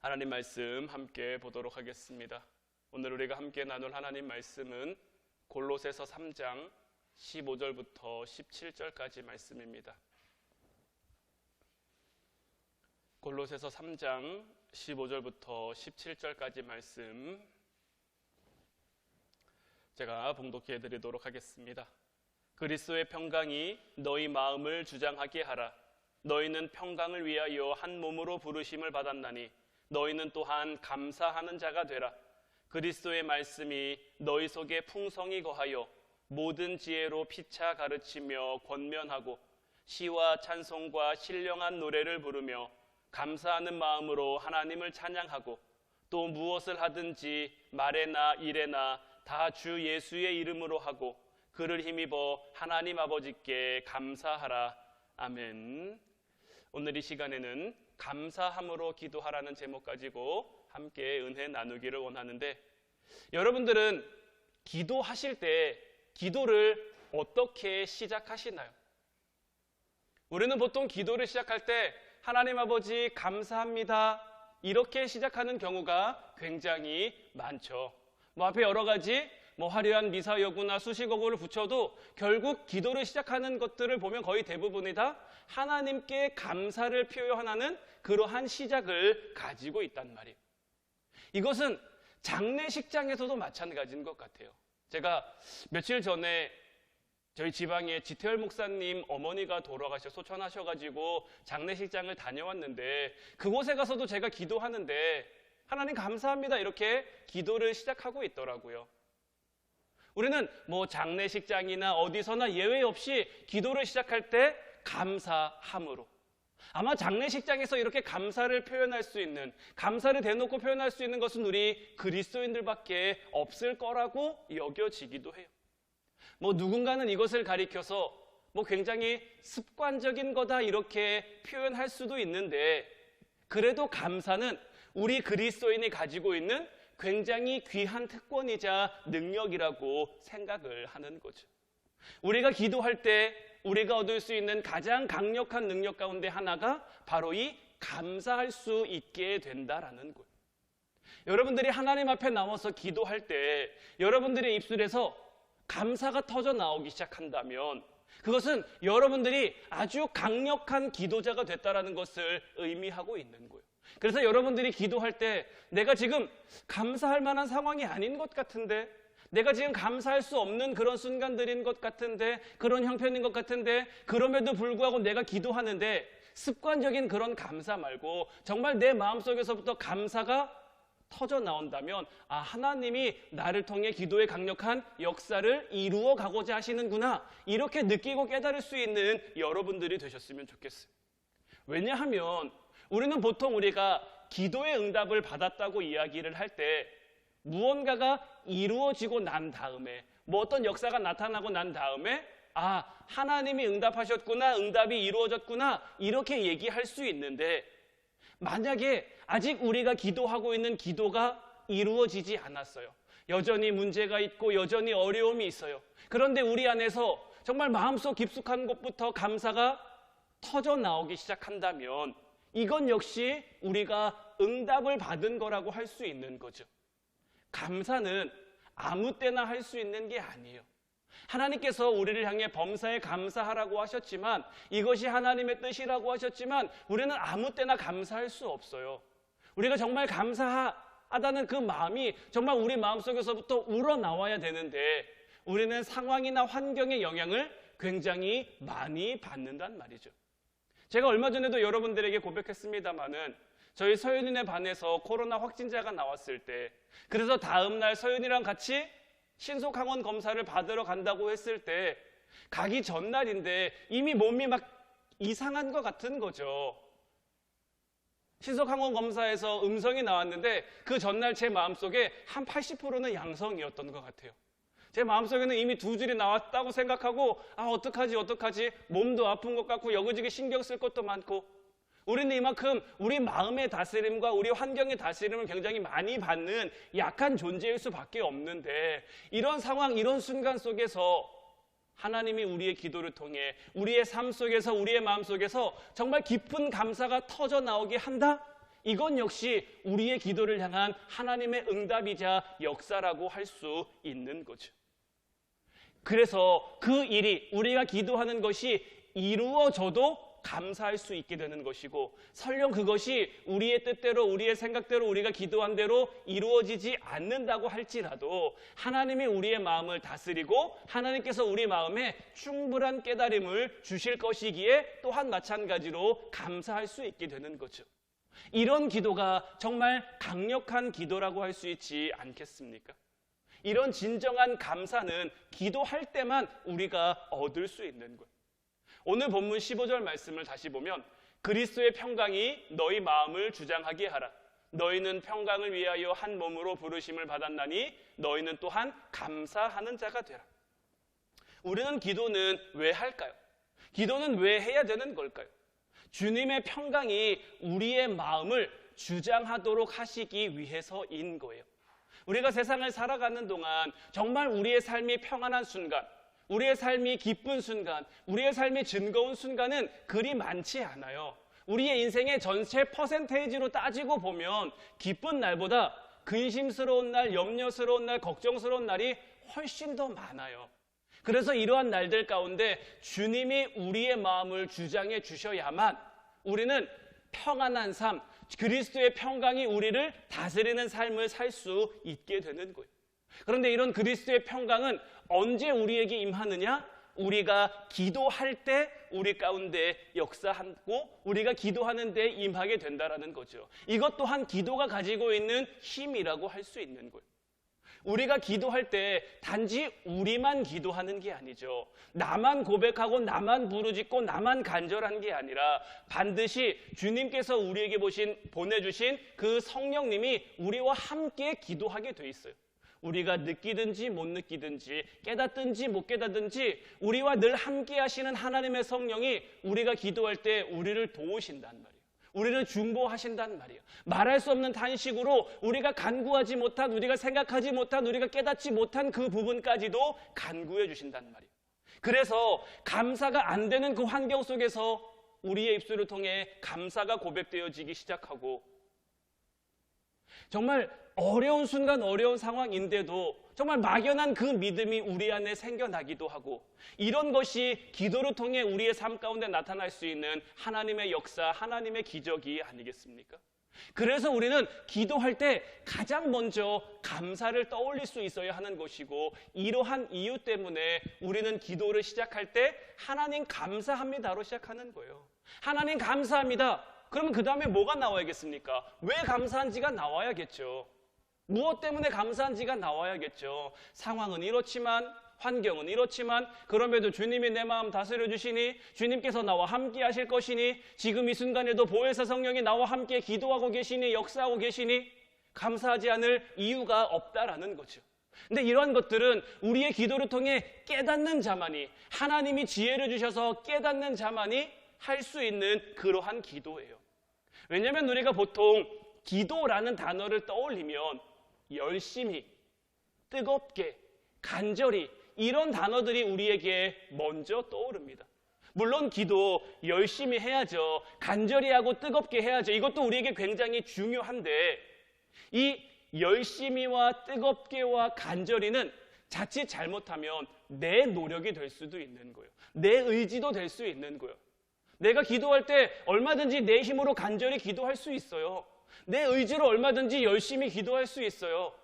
하나님 말씀 함께 보도록 하겠습니다. 오늘 우리가 함께 나눌 하나님 말씀은 골로새서 3장 15절부터 17절까지 말씀입니다. 골로새서 3장 15절부터 17절까지 말씀 제가 봉독해 드리도록 하겠습니다. 그리스도의 평강이 너희 마음을 주장하게 하라. 너희는 평강을 위하여 한 몸으로 부르심을 받았나니 너희는 또한 감사하는 자가 되라. 그리스도의 말씀이 너희 속에 풍성히 거하여 모든 지혜로 피차 가르치며 권면하고 시와 찬송과 신령한 노래를 부르며 감사하는 마음으로 하나님을 찬양하고 또 무엇을 하든지 말에나 일에나 다 주 예수의 이름으로 하고 그를 힘입어 하나님 아버지께 감사하라. 아멘. 오늘 이 시간에는 감사함으로 기도하라는 제목 가지고 함께 은혜 나누기를 원하는데, 여러분들은 기도하실 때 기도를 어떻게 시작하시나요? 우리는 보통 기도를 시작할 때 하나님 아버지 감사합니다 이렇게 시작하는 경우가 굉장히 많죠. 앞에 여러 가지 화려한 미사여구나 수식어구를 붙여도 결국 기도를 시작하는 것들을 보면 거의 대부분이 다 하나님께 감사를 표현하는 그러한 시작을 가지고 있단 말이에요. 이것은 장례식장에서도 마찬가지인 것 같아요. 제가 며칠 전에 저희 지방에 지태열 목사님 어머니가 돌아가셔 소천하셔가지고 장례식장을 다녀왔는데, 그곳에 가서도 제가 기도하는데 하나님 감사합니다 이렇게 기도를 시작하고 있더라고요. 우리는 장례식장이나 어디서나 예외 없이 기도를 시작할 때 감사함으로, 아마 장례식장에서 이렇게 감사를 표현할 수 있는, 감사를 대놓고 표현할 수 있는 것은 우리 그리스도인들밖에 없을 거라고 여겨지기도 해요. 누군가는 이것을 가리켜서 굉장히 습관적인 거다 이렇게 표현할 수도 있는데, 그래도 감사는 우리 그리스도인이 가지고 있는 굉장히 귀한 특권이자 능력이라고 생각을 하는 거죠. 우리가 기도할 때 우리가 얻을 수 있는 가장 강력한 능력 가운데 하나가 바로 이 감사할 수 있게 된다라는 거예요. 여러분들이 하나님 앞에 나와서 기도할 때 여러분들의 입술에서 감사가 터져 나오기 시작한다면 그것은 여러분들이 아주 강력한 기도자가 됐다라는 것을 의미하고 있는 거예요. 그래서 여러분들이 기도할 때 내가 지금 감사할 만한 상황이 아닌 것 같은데, 내가 지금 감사할 수 없는 그런 순간들인 것 같은데, 그런 형편인 것 같은데, 그럼에도 불구하고 내가 기도하는데 습관적인 그런 감사 말고 정말 내 마음속에서부터 감사가 터져 나온다면, 하나님이 나를 통해 기도의 강력한 역사를 이루어 가고자 하시는구나 이렇게 느끼고 깨달을 수 있는 여러분들이 되셨으면 좋겠어요. 왜냐하면 우리는 보통 우리가 기도의 응답을 받았다고 이야기를 할 때 무언가가 이루어지고 난 다음에, 어떤 역사가 나타나고 난 다음에 하나님이 응답하셨구나, 응답이 이루어졌구나 이렇게 얘기할 수 있는데, 만약에 아직 우리가 기도하고 있는 기도가 이루어지지 않았어요. 여전히 문제가 있고 여전히 어려움이 있어요. 그런데 우리 안에서 정말 마음속 깊숙한 곳부터 감사가 터져 나오기 시작한다면 이건 역시 우리가 응답을 받은 거라고 할 수 있는 거죠. 감사는 아무 때나 할 수 있는 게 아니에요. 하나님께서 우리를 향해 범사에 감사하라고 하셨지만, 이것이 하나님의 뜻이라고 하셨지만 우리는 아무 때나 감사할 수 없어요. 우리가 정말 감사하다는 그 마음이 정말 우리 마음속에서부터 우러나와야 되는데, 우리는 상황이나 환경의 영향을 굉장히 많이 받는단 말이죠. 제가 얼마 전에도 여러분들에게 고백했습니다마는 저희 서윤이네 반에서 코로나 확진자가 나왔을 때, 그래서 다음날 서윤이랑 같이 신속항원 검사를 받으러 간다고 했을 때 가기 전날인데 이미 몸이 막 이상한 것 같은 거죠. 신속항원 검사에서 음성이 나왔는데 그 전날 제 마음속에 한 80%는 양성이었던 것 같아요. 제 마음속에는 이미 2줄이 나왔다고 생각하고 어떡하지 몸도 아픈 것 같고 여기저기 신경 쓸 것도 많고, 우리는 이만큼 우리 마음의 다스림과 우리 환경의 다스림을 굉장히 많이 받는 약한 존재일 수밖에 없는데, 이런 상황, 이런 순간 속에서 하나님이 우리의 기도를 통해 우리의 삶 속에서, 우리의 마음 속에서 정말 깊은 감사가 터져 나오게 한다? 이건 역시 우리의 기도를 향한 하나님의 응답이자 역사라고 할 수 있는 거죠. 그래서 그 일이, 우리가 기도하는 것이 이루어져도 감사할 수 있게 되는 것이고, 설령 그것이 우리의 뜻대로, 우리의 생각대로, 우리가 기도한 대로 이루어지지 않는다고 할지라도 하나님이 우리의 마음을 다스리고 하나님께서 우리 마음에 충분한 깨달음을 주실 것이기에 또한 마찬가지로 감사할 수 있게 되는 거죠. 이런 기도가 정말 강력한 기도라고 할 수 있지 않겠습니까? 이런 진정한 감사는 기도할 때만 우리가 얻을 수 있는 거예요. 오늘 본문 15절 말씀을 다시 보면, 그리스도의 평강이 너희 마음을 주장하게 하라. 너희는 평강을 위하여 한 몸으로 부르심을 받았나니 너희는 또한 감사하는 자가 되라. 우리는 기도는 왜 할까요? 기도는 왜 해야 되는 걸까요? 주님의 평강이 우리의 마음을 주장하도록 하시기 위해서인 거예요. 우리가 세상을 살아가는 동안 정말 우리의 삶이 평안한 순간, 우리의 삶이 기쁜 순간, 우리의 삶이 즐거운 순간은 그리 많지 않아요. 우리의 인생의 전체 퍼센테이지로 따지고 보면 기쁜 날보다 근심스러운 날, 염려스러운 날, 걱정스러운 날이 훨씬 더 많아요. 그래서 이러한 날들 가운데 주님이 우리의 마음을 주장해 주셔야만 우리는 평안한 삶, 그리스도의 평강이 우리를 다스리는 삶을 살 수 있게 되는 거예요. 그런데 이런 그리스도의 평강은 언제 우리에게 임하느냐? 우리가 기도할 때 우리 가운데 역사하고 우리가 기도하는 데 임하게 된다라는 거죠. 이것 또한 기도가 가지고 있는 힘이라고 할 수 있는 거예요. 우리가 기도할 때 단지 우리만 기도하는 게 아니죠. 나만 고백하고 나만 부르짖고 나만 간절한 게 아니라 반드시 주님께서 우리에게 보내주신 그 성령님이 우리와 함께 기도하게 돼 있어요. 우리가 느끼든지 못 느끼든지 깨닫든지 못 깨닫든지 우리와 늘 함께 하시는 하나님의 성령이 우리가 기도할 때 우리를 도우신단 말이에요. 우리를 중보하신단 말이에요. 말할 수 없는 탄식으로 우리가 간구하지 못한, 우리가 생각하지 못한, 우리가 깨닫지 못한 그 부분까지도 간구해 주신단 말이에요. 그래서 감사가 안 되는 그 환경 속에서 우리의 입술을 통해 감사가 고백되어지기 시작하고, 정말 어려운 순간, 어려운 상황인데도 정말 막연한 그 믿음이 우리 안에 생겨나기도 하고, 이런 것이 기도를 통해 우리의 삶 가운데 나타날 수 있는 하나님의 역사, 하나님의 기적이 아니겠습니까? 그래서 우리는 기도할 때 가장 먼저 감사를 떠올릴 수 있어야 하는 것이고, 이러한 이유 때문에 우리는 기도를 시작할 때 하나님 감사합니다로 시작하는 거예요. 하나님 감사합니다. 그러면 그 다음에 뭐가 나와야겠습니까? 왜 감사한지가 나와야겠죠. 무엇 때문에 감사한지가 나와야겠죠. 상황은 이렇지만, 환경은 이렇지만, 그럼에도 주님이 내 마음 다스려 주시니, 주님께서 나와 함께 하실 것이니, 지금 이 순간에도 보혜사 성령이 나와 함께 기도하고 계시니, 역사하고 계시니 감사하지 않을 이유가 없다라는 거죠. 근데 이러한 것들은 우리의 기도를 통해 깨닫는 자만이, 하나님이 지혜를 주셔서 깨닫는 자만이 할 수 있는 그러한 기도예요. 왜냐하면 우리가 보통 기도라는 단어를 떠올리면 열심히, 뜨겁게, 간절히, 이런 단어들이 우리에게 먼저 떠오릅니다. 물론 기도 열심히 해야죠. 간절히 하고 뜨겁게 해야죠. 이것도 우리에게 굉장히 중요한데, 이 열심히와 뜨겁게와 간절히는 자칫 잘못하면 내 노력이 될 수도 있는 거예요. 내 의지도 될 수 있는 거예요. 내가 기도할 때 얼마든지 내 힘으로 간절히 기도할 수 있어요. 내 의지로 얼마든지 열심히 기도할 수 있어요.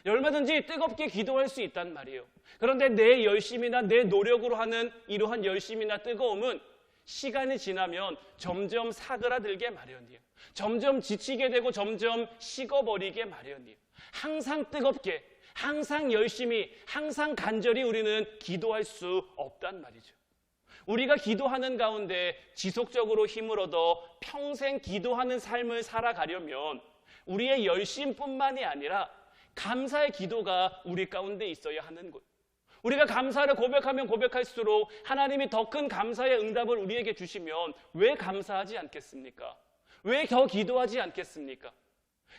얼마든지 뜨겁게 기도할 수 있단 말이에요. 그런데 내 열심이나 내 노력으로 하는 이러한 열심이나 뜨거움은 시간이 지나면 점점 사그라들게 마련이에요. 점점 지치게 되고 점점 식어버리게 마련이에요. 항상 뜨겁게, 항상 열심히, 항상 간절히 우리는 기도할 수 없단 말이죠. 우리가 기도하는 가운데 지속적으로 힘을 얻어 평생 기도하는 삶을 살아가려면 우리의 열심뿐만이 아니라 감사의 기도가 우리 가운데 있어야 하는 것. 우리가 감사를 고백하면 고백할수록 하나님이 더 큰 감사의 응답을 우리에게 주시면 왜 감사하지 않겠습니까? 왜 더 기도하지 않겠습니까?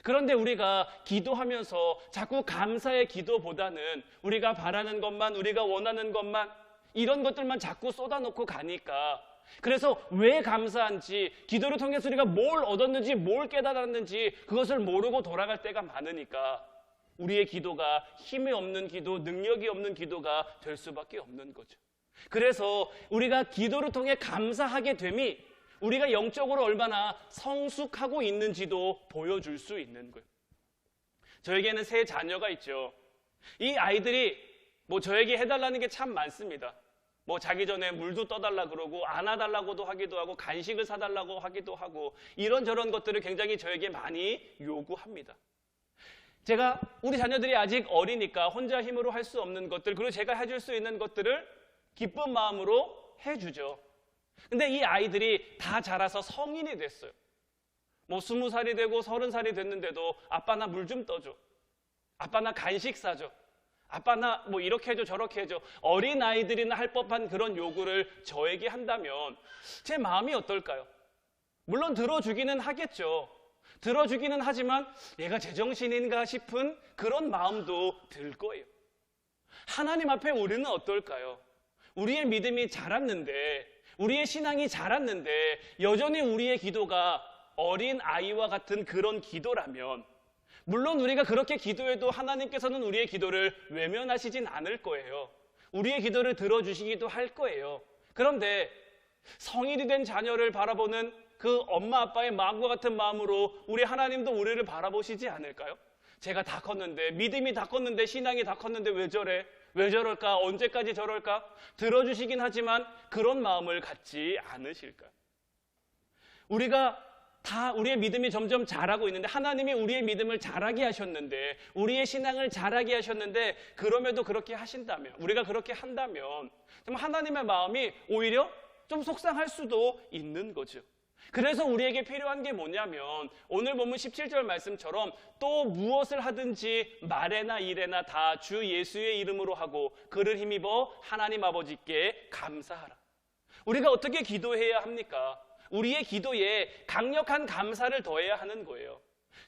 그런데 우리가 기도하면서 자꾸 감사의 기도보다는 우리가 바라는 것만, 우리가 원하는 것만, 이런 것들만 자꾸 쏟아놓고 가니까 그래서 왜 감사한지, 기도를 통해서 우리가 뭘 얻었는지, 뭘 깨달았는지 그것을 모르고 돌아갈 때가 많으니까 우리의 기도가 힘이 없는 기도, 능력이 없는 기도가 될 수밖에 없는 거죠. 그래서 우리가 기도를 통해 감사하게 됨이 우리가 영적으로 얼마나 성숙하고 있는지도 보여줄 수 있는 거예요. 저에게는 3 자녀가 있죠. 이 아이들이 저에게 해달라는 게 참 많습니다. 자기 전에 물도 떠달라 그러고 안아달라고도 하기도 하고 간식을 사달라고 하기도 하고 이런저런 것들을 굉장히 저에게 많이 요구합니다. 제가 우리 자녀들이 아직 어리니까 혼자 힘으로 할 수 없는 것들, 그리고 제가 해줄 수 있는 것들을 기쁜 마음으로 해주죠. 근데 이 아이들이 다 자라서 성인이 됐어요. 20살이 되고 30살이 됐는데도 아빠 나 물 좀 떠줘, 아빠 나 간식 사줘, 아빠 나 이렇게 해줘 저렇게 해줘, 어린 아이들이나 할 법한 그런 요구를 저에게 한다면 제 마음이 어떨까요? 물론 들어주기는 하겠죠. 들어주기는 하지만 얘가 제정신인가 싶은 그런 마음도 들 거예요. 하나님 앞에 우리는 어떨까요? 우리의 믿음이 자랐는데, 우리의 신앙이 자랐는데 여전히 우리의 기도가 어린 아이와 같은 그런 기도라면, 물론 우리가 그렇게 기도해도 하나님께서는 우리의 기도를 외면하시진 않을 거예요. 우리의 기도를 들어주시기도 할 거예요. 그런데 성인이 된 자녀를 바라보는 그 엄마 아빠의 마음과 같은 마음으로 우리 하나님도 우리를 바라보시지 않을까요? 제가 다 컸는데, 믿음이 다 컸는데, 신앙이 다 컸는데 왜 저래? 왜 저럴까? 언제까지 저럴까? 들어주시긴 하지만 그런 마음을 갖지 않으실까요? 우리가 다 우리의 믿음이 점점 자라고 있는데, 하나님이 우리의 믿음을 자라게 하셨는데, 우리의 신앙을 자라게 하셨는데, 그럼에도 그렇게 하신다면, 우리가 그렇게 한다면 좀 하나님의 마음이 오히려 좀 속상할 수도 있는 거죠. 그래서 우리에게 필요한 게 뭐냐면, 오늘 본문 17절 말씀처럼 또 무엇을 하든지 말에나 일에나 다 주 예수의 이름으로 하고 그를 힘입어 하나님 아버지께 감사하라. 우리가 어떻게 기도해야 합니까? 우리의 기도에 강력한 감사를 더해야 하는 거예요.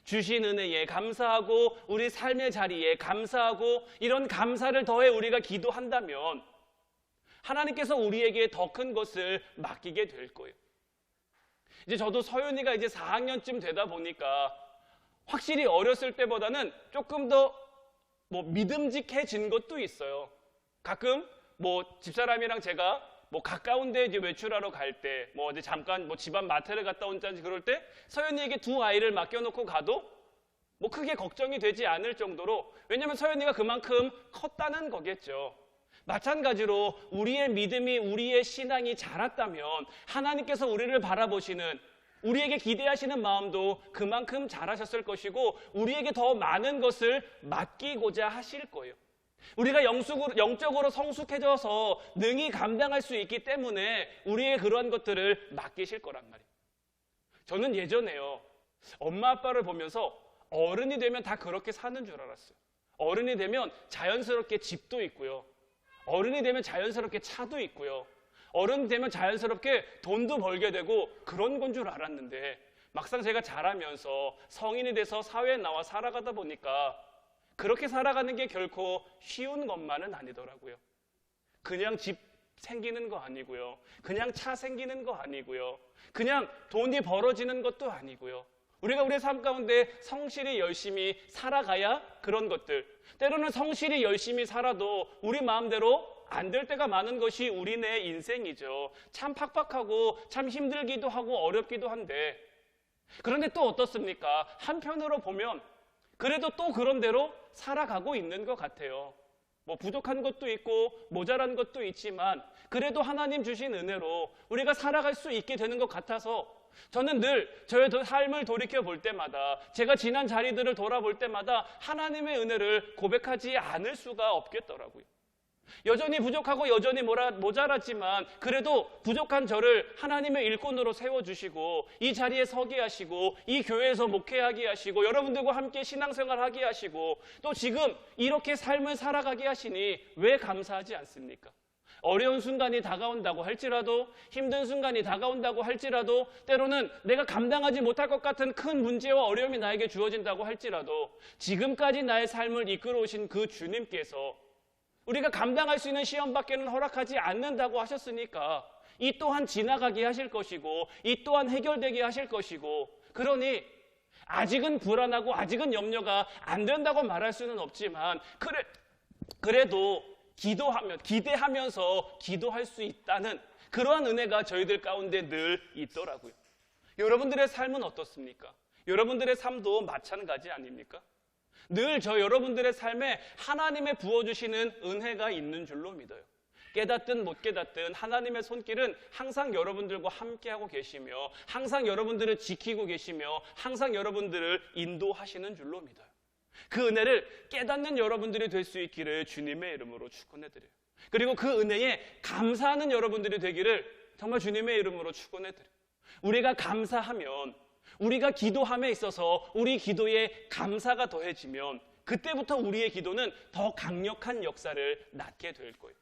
주신 은혜에 감사하고 우리 삶의 자리에 감사하고 이런 감사를 더해 우리가 기도한다면 하나님께서 우리에게 더 큰 것을 맡기게 될 거예요. 이제 저도 서윤이가 이제 4학년쯤 되다 보니까 확실히 어렸을 때보다는 조금 더 믿음직해진 것도 있어요. 가끔 집사람이랑 제가 가까운 데 이제 외출하러 갈 때, 이제 잠깐 집안 마트를 갔다 온다든지 그럴 때 서연이에게 2 아이를 맡겨놓고 가도 크게 걱정이 되지 않을 정도로, 왜냐면 서연이가 그만큼 컸다는 거겠죠. 마찬가지로 우리의 믿음이, 우리의 신앙이 자랐다면 하나님께서 우리를 바라보시는, 우리에게 기대하시는 마음도 그만큼 자라셨을 것이고 우리에게 더 많은 것을 맡기고자 하실 거예요. 우리가 영적으로 성숙해져서 능히 감당할 수 있기 때문에 우리의 그러한 것들을 맡기실 거란 말이에요. 저는 예전에요, 엄마 아빠를 보면서 어른이 되면 다 그렇게 사는 줄 알았어요. 어른이 되면 자연스럽게 집도 있고요, 어른이 되면 자연스럽게 차도 있고요, 어른이 되면 자연스럽게 돈도 벌게 되고 그런 건 줄 알았는데, 막상 제가 자라면서 성인이 돼서 사회에 나와 살아가다 보니까 그렇게 살아가는 게 결코 쉬운 것만은 아니더라고요. 그냥 집 생기는 거 아니고요, 그냥 차 생기는 거 아니고요, 그냥 돈이 벌어지는 것도 아니고요. 우리가 우리의 삶 가운데 성실히 열심히 살아가야 그런 것들, 때로는 성실히 열심히 살아도 우리 마음대로 안 될 때가 많은 것이 우리네 인생이죠. 참 팍팍하고 참 힘들기도 하고 어렵기도 한데, 그런데 또 어떻습니까? 한편으로 보면 그래도 또 그런 대로 살아가고 있는 것 같아요. 부족한 것도 있고 모자란 것도 있지만 그래도 하나님 주신 은혜로 우리가 살아갈 수 있게 되는 것 같아서 저는 늘 저의 삶을 돌이켜 볼 때마다, 제가 지난 자리들을 돌아볼 때마다 하나님의 은혜를 고백하지 않을 수가 없겠더라고요. 여전히 부족하고 여전히 모자랐지만 그래도 부족한 저를 하나님의 일꾼으로 세워주시고 이 자리에 서게 하시고 이 교회에서 목회하게 하시고 여러분들과 함께 신앙생활하게 하시고 또 지금 이렇게 삶을 살아가게 하시니 왜 감사하지 않습니까? 어려운 순간이 다가온다고 할지라도, 힘든 순간이 다가온다고 할지라도, 때로는 내가 감당하지 못할 것 같은 큰 문제와 어려움이 나에게 주어진다고 할지라도 지금까지 나의 삶을 이끌어 오신 그 주님께서 우리가 감당할 수 있는 시험밖에는 허락하지 않는다고 하셨으니까 이 또한 지나가게 하실 것이고 이 또한 해결되게 하실 것이고, 그러니 아직은 불안하고 아직은 염려가 안 된다고 말할 수는 없지만 그래도 기대하면서 기도할 수 있다는 그러한 은혜가 저희들 가운데 늘 있더라고요. 여러분들의 삶은 어떻습니까? 여러분들의 삶도 마찬가지 아닙니까? 늘 여러분들의 삶에 하나님의 부어주시는 은혜가 있는 줄로 믿어요. 깨닫든 못 깨닫든 하나님의 손길은 항상 여러분들과 함께하고 계시며 항상 여러분들을 지키고 계시며 항상 여러분들을 인도하시는 줄로 믿어요. 그 은혜를 깨닫는 여러분들이 될 수 있기를 주님의 이름으로 축원해드려요. 그리고 그 은혜에 감사하는 여러분들이 되기를 정말 주님의 이름으로 축원해드려요. 우리가 감사하면, 우리가 기도함에 있어서 우리 기도에 감사가 더해지면 그때부터 우리의 기도는 더 강력한 역사를 낳게 될 거예요.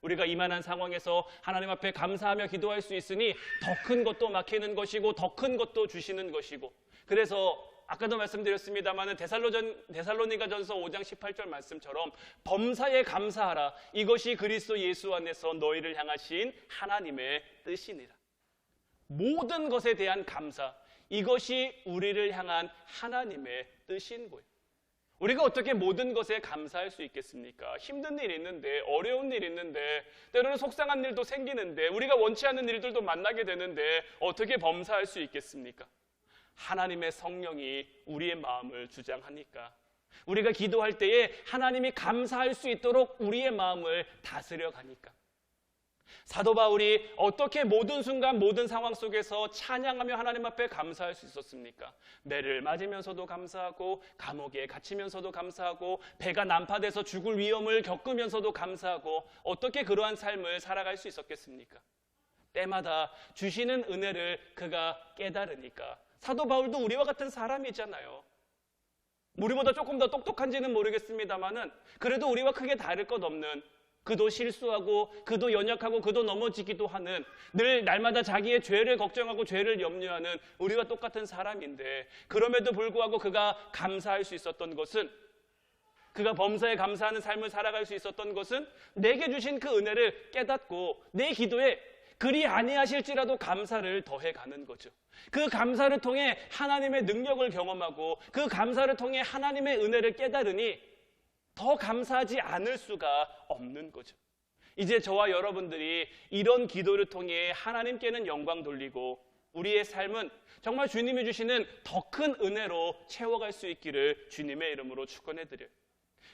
우리가 이만한 상황에서 하나님 앞에 감사하며 기도할 수 있으니 더 큰 것도 막히는 것이고 더 큰 것도 주시는 것이고, 그래서 아까도 말씀드렸습니다만 데살로니가전서 5장 18절 말씀처럼 범사에 감사하라, 이것이 그리스도 예수 안에서 너희를 향하신 하나님의 뜻이니라. 모든 것에 대한 감사, 이것이 우리를 향한 하나님의 뜻인 거예요. 우리가 어떻게 모든 것에 감사할 수 있겠습니까? 힘든 일이 있는데, 어려운 일이 있는데, 때로는 속상한 일도 생기는데, 우리가 원치 않는 일들도 만나게 되는데 어떻게 범사할 수 있겠습니까? 하나님의 성령이 우리의 마음을 주장하니까, 우리가 기도할 때에 하나님이 감사할 수 있도록 우리의 마음을 다스려 가니까. 사도 바울이 어떻게 모든 순간 모든 상황 속에서 찬양하며 하나님 앞에 감사할 수 있었습니까? 매를 맞으면서도 감사하고, 감옥에 갇히면서도 감사하고, 배가 난파돼서 죽을 위험을 겪으면서도 감사하고, 어떻게 그러한 삶을 살아갈 수 있었겠습니까? 때마다 주시는 은혜를 그가 깨달으니까. 사도 바울도 우리와 같은 사람이잖아요. 우리보다 조금 더 똑똑한지는 모르겠습니다만은 그래도 우리와 크게 다를 것 없는, 그도 실수하고 그도 연약하고 그도 넘어지기도 하는, 늘 날마다 자기의 죄를 걱정하고 죄를 염려하는 우리와 똑같은 사람인데, 그럼에도 불구하고 그가 감사할 수 있었던 것은, 그가 범사에 감사하는 삶을 살아갈 수 있었던 것은 내게 주신 그 은혜를 깨닫고 내 기도에 그리 아니하실지라도 감사를 더해가는 거죠. 그 감사를 통해 하나님의 능력을 경험하고 그 감사를 통해 하나님의 은혜를 깨달으니 더 감사하지 않을 수가 없는 거죠. 이제 저와 여러분들이 이런 기도를 통해 하나님께는 영광 돌리고 우리의 삶은 정말 주님이 주시는 더 큰 은혜로 채워갈 수 있기를 주님의 이름으로 축원해드려요.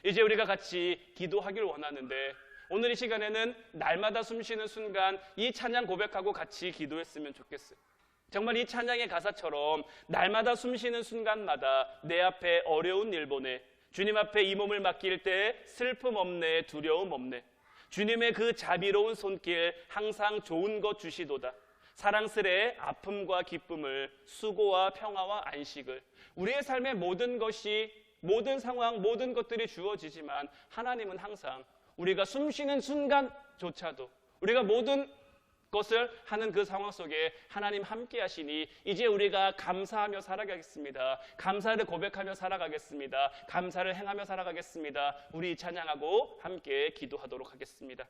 이제 우리가 같이 기도하길 원하는데, 오늘 이 시간에는 날마다 숨쉬는 순간 이 찬양 고백하고 같이 기도했으면 좋겠어요. 정말 이 찬양의 가사처럼 날마다 숨쉬는 순간마다 내 앞에 어려운 일 보내, 주님 앞에 이 몸을 맡길 때 슬픔 없네, 두려움 없네, 주님의 그 자비로운 손길 항상 좋은 것 주시도다, 사랑스레 아픔과 기쁨을, 수고와 평화와 안식을. 우리의 삶의 모든 것이, 모든 상황, 모든 것들이 주어지지만 하나님은 항상 우리가 숨쉬는 순간조차도, 우리가 모든 것을 하는 그 상황 속에 하나님 함께 하시니 이제 우리가 감사하며 살아가겠습니다. 감사를 고백하며 살아가겠습니다. 감사를 행하며 살아가겠습니다. 우리 찬양하고 함께 기도하도록 하겠습니다.